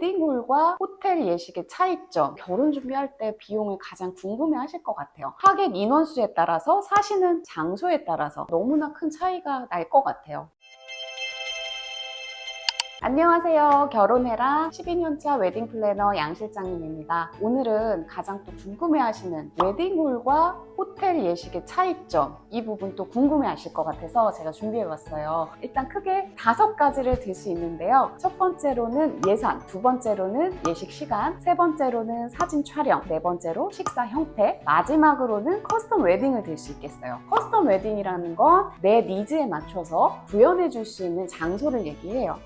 웨딩홀과 호텔 예식의 차이점, 결혼 준비할 때 비용을 가장 궁금해 하실 것 같아요. 하객 인원수에 따라서 사시는 장소에 따라서 너무나 큰 차이가 날 것 같아요. 안녕하세요. 결혼해라 12년차 웨딩 플래너 양 실장님입니다. 오늘은 가장 또 궁금해하시는 웨딩홀과 호텔 예식의 차이점, 이 부분 또 궁금해하실 것 같아서 제가 준비해봤어요. 일단 크게 5가지를 들 수 있는데요. 첫 번째로는 예산, 두 번째로는 예식 시간, 세 번째로는 사진 촬영, 네 번째로 식사 형태, 마지막으로는 커스텀 웨딩을 들 수 있겠어요. 커스텀 웨딩이라는 건 내 니즈에 맞춰서 구현해 줄 수 있는 장소를 얘기해요.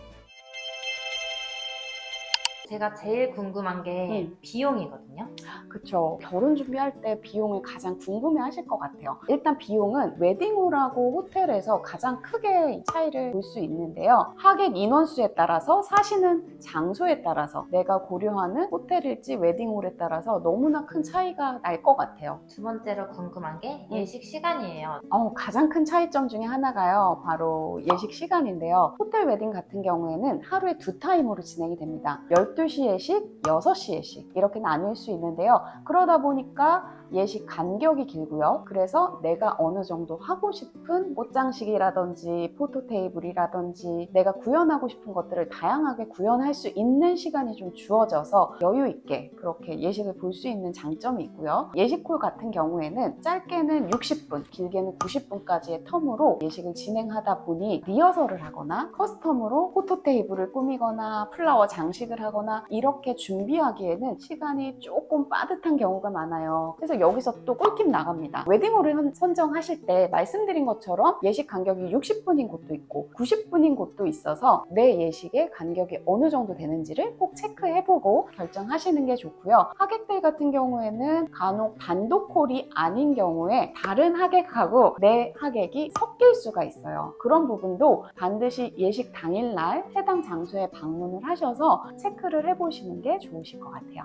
제가 제일 궁금한 게 비용이거든요. 그쵸. 결혼 준비할 때 비용을 가장 궁금해 하실 것 같아요. 일단 비용은 웨딩홀하고 호텔에서 가장 크게 차이를 볼 수 있는데요. 하객 인원수에 따라서 사시는 장소에 따라서 내가 고려하는 호텔일지 웨딩홀에 따라서 너무나 큰 차이가 날 것 같아요. 두 번째로 궁금한 게 예식 시간이에요. 가장 큰 차이점 중에 하나가요. 바로 예식 시간인데요. 호텔 웨딩 같은 경우에는 하루에 2타임으로 진행이 됩니다. 12시 예식, 6시 예식 이렇게 나뉠 수 있는데요. 그러다 보니까 예식 간격이 길고요. 그래서 내가 어느 정도 하고 싶은 꽃장식이라든지 포토 테이블이라든지 내가 구현하고 싶은 것들을 다양하게 구현할 수 있는 시간이 좀 주어져서 여유 있게 그렇게 예식을 볼 수 있는 장점이 있고요. 예식홀 같은 경우에는 짧게는 60분, 길게는 90분까지의 텀으로 예식을 진행하다 보니 리허설을 하거나 커스텀으로 포토 테이블을 꾸미거나 플라워 장식을 하거나 이렇게 준비하기에는 시간이 조금 빠듯한 경우가 많아요. 그래서 여기서 또 꿀팁 나갑니다. 웨딩홀을 선정하실 때 말씀드린 것처럼 예식 간격이 60분인 곳도 있고 90분인 곳도 있어서 내 예식의 간격이 어느 정도 되는지를 꼭 체크해보고 결정하시는 게 좋고요. 하객들 같은 경우에는 간혹 단독홀이 아닌 경우에 다른 하객하고 내 하객이 섞일 수가 있어요. 그런 부분도 반드시 예식 당일날 해당 장소에 방문을 하셔서 체크를 해보시는 게 좋으실 것 같아요.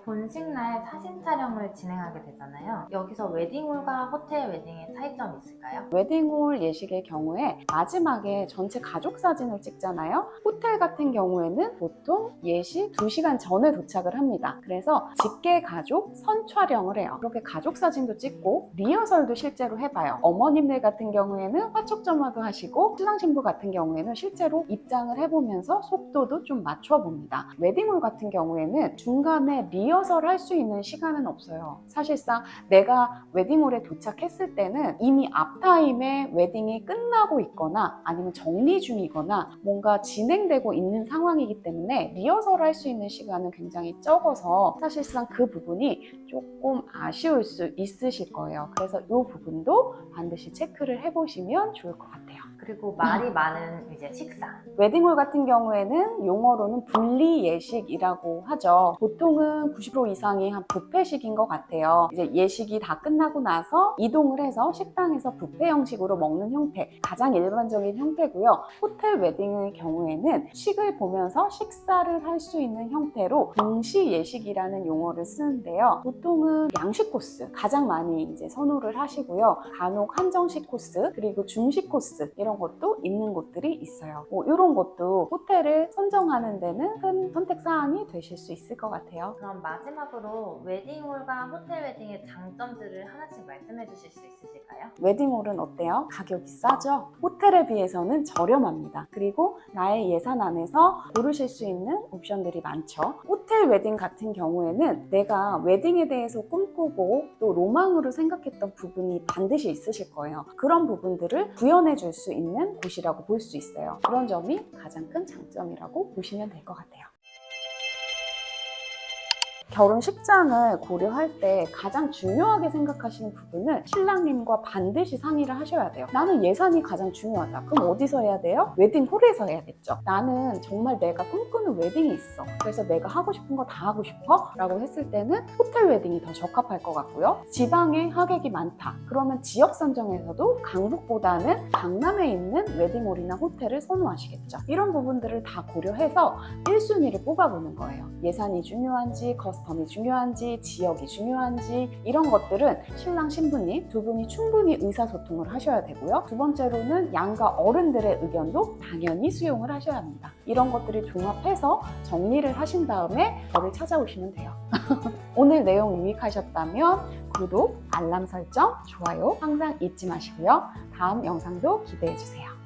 본식날 사진 촬영을 진행하게 되잖아요. 여기서 웨딩홀과 호텔 웨딩의 차이점이 있을까요? 웨딩홀 예식의 경우에 마지막에 전체 가족 사진을 찍잖아요. 호텔 같은 경우에는 보통 예식 2시간 전에 도착을 합니다. 그래서 직계 가족 선 촬영을 해요. 그렇게 가족 사진도 찍고 리허설도 실제로 해봐요. 어머님들 같은 경우에는 화촉점화도 하시고 신랑 신부 같은 경우에는 실제로 입장을 해보면서 속도도 좀 맞춰봅니다. 웨딩홀 같은 경우에는 중간에 리허설 할 수 있는 시간은 없어요. 사실상 내가 웨딩홀에 도착했을 때는 이미 앞타임에 웨딩이 끝나고 있거나 아니면 정리 중이거나 뭔가 진행되고 있는 상황이기 때문에 리허설 할 수 있는 시간은 굉장히 적어서 사실상 그 부분이 조금 아쉬울 수 있으실 거예요. 그래서 이 부분도 반드시 체크를 해보시면 좋을 것 같아요. 그리고 말이 많은 이제 식사. 웨딩홀 같은 경우에는 용어로는 분리 예식이라고 하죠. 보통은 90% 이상이 한 뷔페식인 것 같아요. 이제 예식이 다 끝나고 나서 이동을 해서 식당에서 뷔페 형식으로 먹는 형태, 가장 일반적인 형태고요. 호텔 웨딩의 경우에는 식을 보면서 식사를 할 수 있는 형태로 동시 예식이라는 용어를 쓰는데요. 보통은 양식 코스 가장 많이 이제 선호를 하시고요. 간혹 한정식 코스 그리고 중식 코스 이런 것도 있는 곳들이 있어요. 이런 것도 호텔을 선정하는 데는 큰 선택 사항이 되실 수 있을 것 같아요. 그럼 마지막으로 웨딩홀과 호텔 웨딩의 장점들을 하나씩 말씀해 주실 수 있으실까요? 웨딩홀은 어때요? 가격이 싸죠? 호텔에 비해서는 저렴합니다. 그리고 나의 예산 안에서 고르실 수 있는 옵션들이 많죠. 호텔 웨딩 같은 경우에는 내가 웨딩에 대해서 꿈꾸고 또 로망으로 생각했던 부분이 반드시 있으실 거예요. 그런 부분들을 구현해 줄 수 있는 곳이라고 볼 수 있어요. 그런 점이 가장 큰 장점이라고 보시면 될 것 같아요. 결혼식장을 고려할 때 가장 중요하게 생각하시는 부분은 신랑님과 반드시 상의를 하셔야 돼요. 나는 예산이 가장 중요하다. 그럼 어디서 해야 돼요? 웨딩홀에서 해야겠죠. 나는 정말 내가 꿈꾸는 웨딩이 있어. 그래서 내가 하고 싶은 거 다 하고 싶어? 라고 했을 때는 호텔 웨딩이 더 적합할 것 같고요. 지방에 하객이 많다. 그러면 지역 선정에서도 강북보다는 강남에 있는 웨딩홀이나 호텔을 선호하시겠죠. 이런 부분들을 다 고려해서 1순위를 뽑아보는 거예요. 예산이 중요한지, 커스텀이 중요한지, 지역이 중요한지 이런 것들은 신랑 신부님 두 분이 충분히 의사소통을 하셔야 되고요. 두 번째로는 양가 어른들의 의견도 당연히 수용을 하셔야 합니다. 이런 것들을 종합해서 정리를 하신 다음에 저를 찾아오시면 돼요. 오늘 내용 유익하셨다면 구독, 알람 설정, 좋아요 항상 잊지 마시고요. 다음 영상도 기대해 주세요.